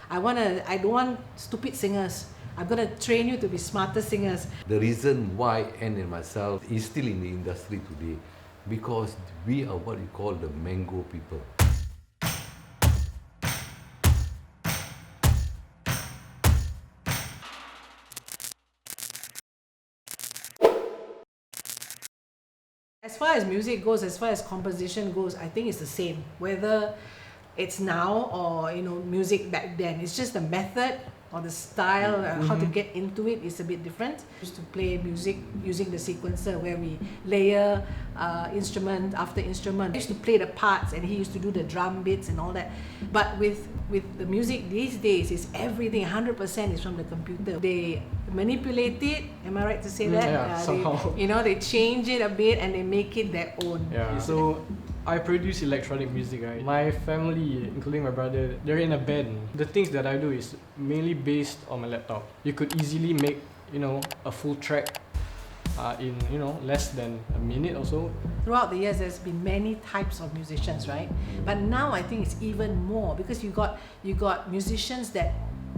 I don't want stupid singers. I'm going to train you to be smarter singers. The reason why Anne and myself is still in the industry today, because we are what we call the mango people. As far as music goes, as far as composition goes, I think it's the same. Whether it's now or music back then, it's just the method or the style, how to get into it is a bit different. Used to play music using the sequencer where we layer instrument after instrument. I used to play the parts and he used to do the drum bits and all that. But with the music these days, is everything 100% is from the computer. They manipulate it, am I right to say that? Yeah, somehow. They change it a bit and they make it their own. Yeah, so I produce electronic music, right? My family, including my brother, they're in a band. The things that I do is mainly based on my laptop. You could easily make, a full track in, less than a minute or so. Throughout the years, there's been many types of musicians, right? But now I think it's even more because you got musicians that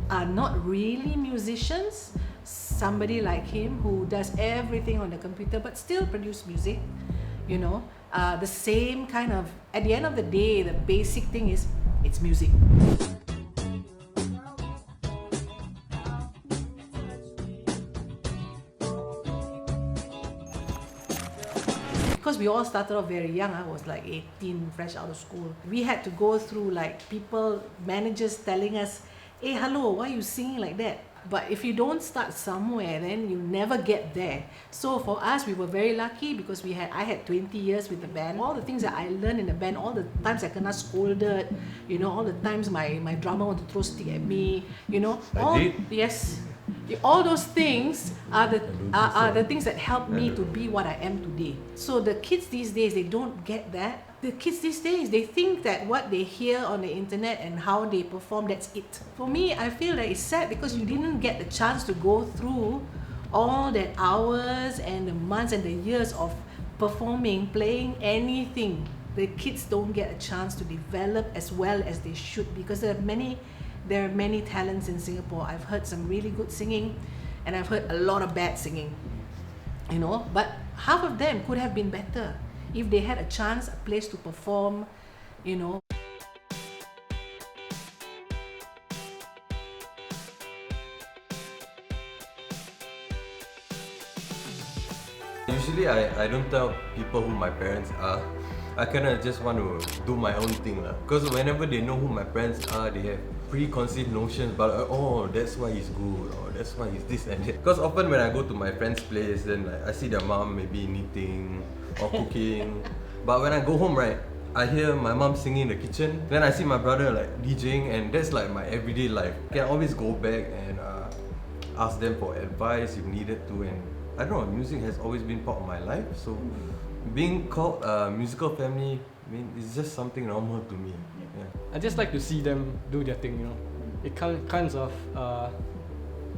are not really musicians. Somebody like him who does everything on the computer but still produce music, the same kind of, at the end of the day, the basic thing is it's music. Because we all started off very young. I was like 18, fresh out of school. We had to go through like managers telling us, hey, hello, why are you singing like that? But if you don't start somewhere, then you never get there. So for us, we were very lucky because I had 20 years with the band. All the things that I learned in the band, all the times I kena scolded, all the times my drummer wanted to throw stick at me, Yes. All those things are the things that helped me to be what I am today. So the kids these days, they don't get that. The kids these days, they think that what they hear on the internet and how they perform, that's it. For me, I feel that it's sad because you didn't get the chance to go through all that hours and the months and the years of performing, playing anything. The kids don't get a chance to develop as well as they should because there are many talents in Singapore. I've heard some really good singing and I've heard a lot of bad singing, but half of them could have been better if they had a chance, a place to perform, Usually I don't tell people who my parents are. I kind of just want to do my own thing because whenever they know who my parents are, they have preconceived notions about that's why he's good or that's why he's this and that. Because often when I go to my friend's place, then I see their mom maybe knitting or cooking. But when I go home, right, I hear my mom singing in the kitchen. Then I see my brother like DJing, and that's like my everyday life. I can always go back and ask them for advice if needed to. And I don't know, music has always been part of my life. So being called a musical family, it's just something normal to me. Yeah. I just like to see them do their thing, It kind of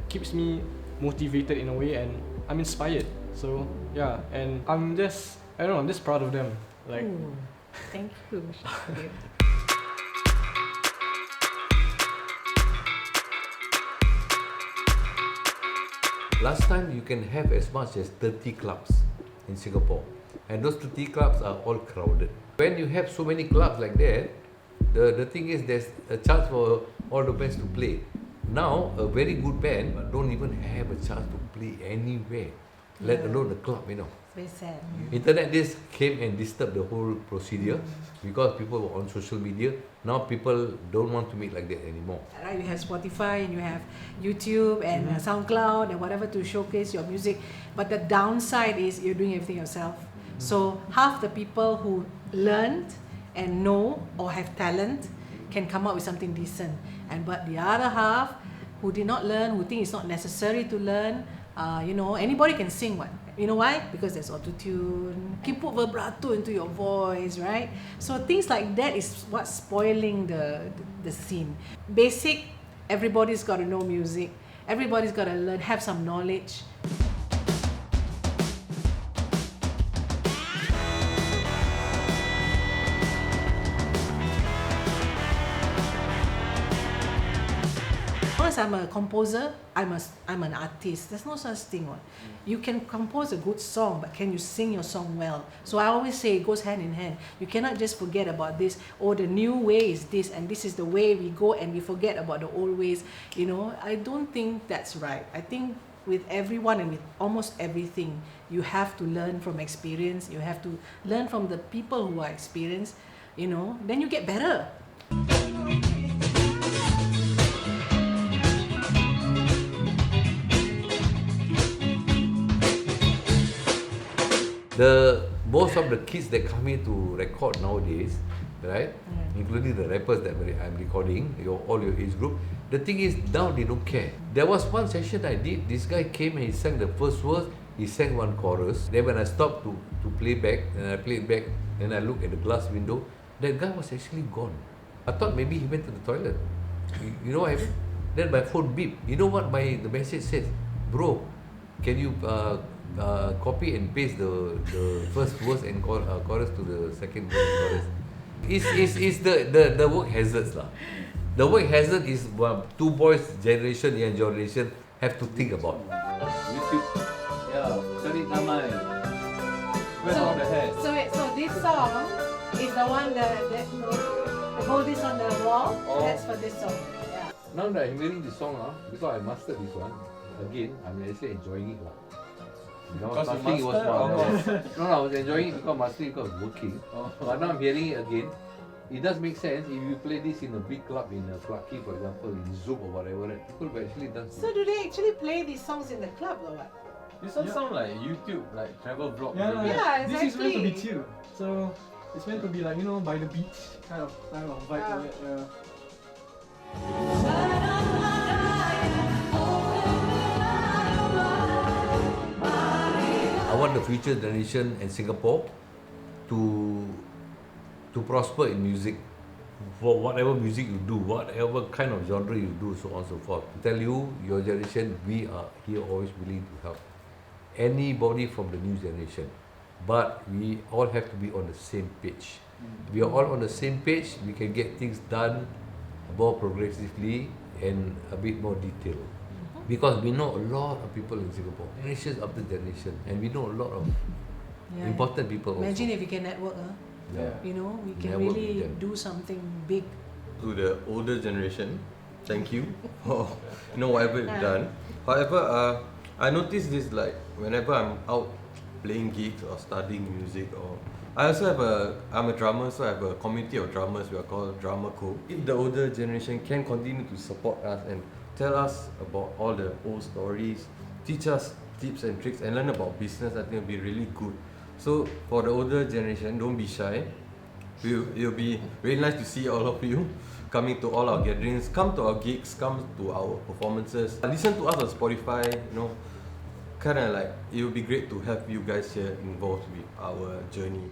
keeps me motivated in a way, and I'm inspired. So yeah, and I'm just proud of them. Thank you. Last time you can have as much as 30 clubs in Singapore, and those 30 clubs are all crowded. When you have so many clubs like that, the thing is there's a chance for all the bands to play. Now a very good band don't even have a chance to play anywhere, let alone the club, It's very sad. Internet days came and disturbed the whole procedure because people were on social media. Now people don't want to meet like that anymore. Right, you have Spotify and you have YouTube and SoundCloud and whatever to showcase your music. But the downside is you're doing everything yourself. So half the people who learned and know or have talent can come up with something decent. But the other half who did not learn, who think it's not necessary to learn, anybody can sing one. You know why? Because there's auto-tune. You can put vibrato into your voice, right? So things like that is what's spoiling the scene. Basic, everybody's got to know music. Everybody's got to learn, have some knowledge. long as I'm a composer, I'm an artist. There's no such thing. What? You can compose a good song, but can you sing your song well? So I always say it goes hand in hand. You cannot just forget about this, or the new way is this, and this is the way we go, and we forget about the old ways. You know, I don't think that's right. I think with everyone and with almost everything, you have to learn from experience. You have to learn from the people who are experienced, you know, then you get better. Most of the kids that come here to record nowadays, right, including the rappers that I'm recording, all your age group, the thing is now they don't care. There was one session I did, this guy came and he sang the first verse, he sang one chorus. Then when I stopped to play back, and I played back, and I looked at the glass window, that guy was actually gone. I thought maybe he went to the toilet. You know what I mean? Then my phone beeped. You know what the message says? Bro, can you copy and paste the first verse and chorus to the second verse and chorus? It's the work hazards lah. The work hazard is two boys generation, young generation have to think about. YouTube, yeah, cari namai. Where's all the hair? So this song is the one that hold this on the wall. Oh. That's for this song. Yeah. Now that I'm hearing this song, because I mastered this one, again, I'm actually enjoying it. Because you Mastering was master, fun. No, I was enjoying it because mastering because working. But now I'm hearing it again. It does make sense if you play this in a big club in Clarke Quay, for example, in Zouk or whatever, right? People will actually dance. So do they actually play these songs in the club or what? This one sound like YouTube, like travel vlog. Yeah, Yeah, This is meant to be exactly. chill. So it's meant to be like, you know, by the beach kind of vibe to it. Yeah. I want the future generation in Singapore to prosper in music. For whatever music you do, whatever kind of genre you do, so on and so forth. To tell you, your generation, we are here always willing to help anybody from the new generation. But we all have to be on the same page. We are all on the same page, we can get things done more progressively and a bit more detailed. Because we know a lot of people in Singapore, generations after generation, and we know a lot of important people Imagine also. if we can network, Yeah. you know, we can Network with really them. do something big. To the older generation, thank you for whatever you've done. However, I notice this like whenever I'm out playing gigs or studying music, or I also have I'm a drummer, so I have a community of drummers. We are called Drummer Co. If the older generation can continue to support us and tell us about all the old stories, teach us tips and tricks, and learn about business, I think it'll be really good. So for the older generation, don't be shy. It'll be really nice to see all of you coming to all our gatherings. Come to our gigs, come to our performances. Listen to us on Spotify, kind of like it would be great to have you guys here involved with our journey.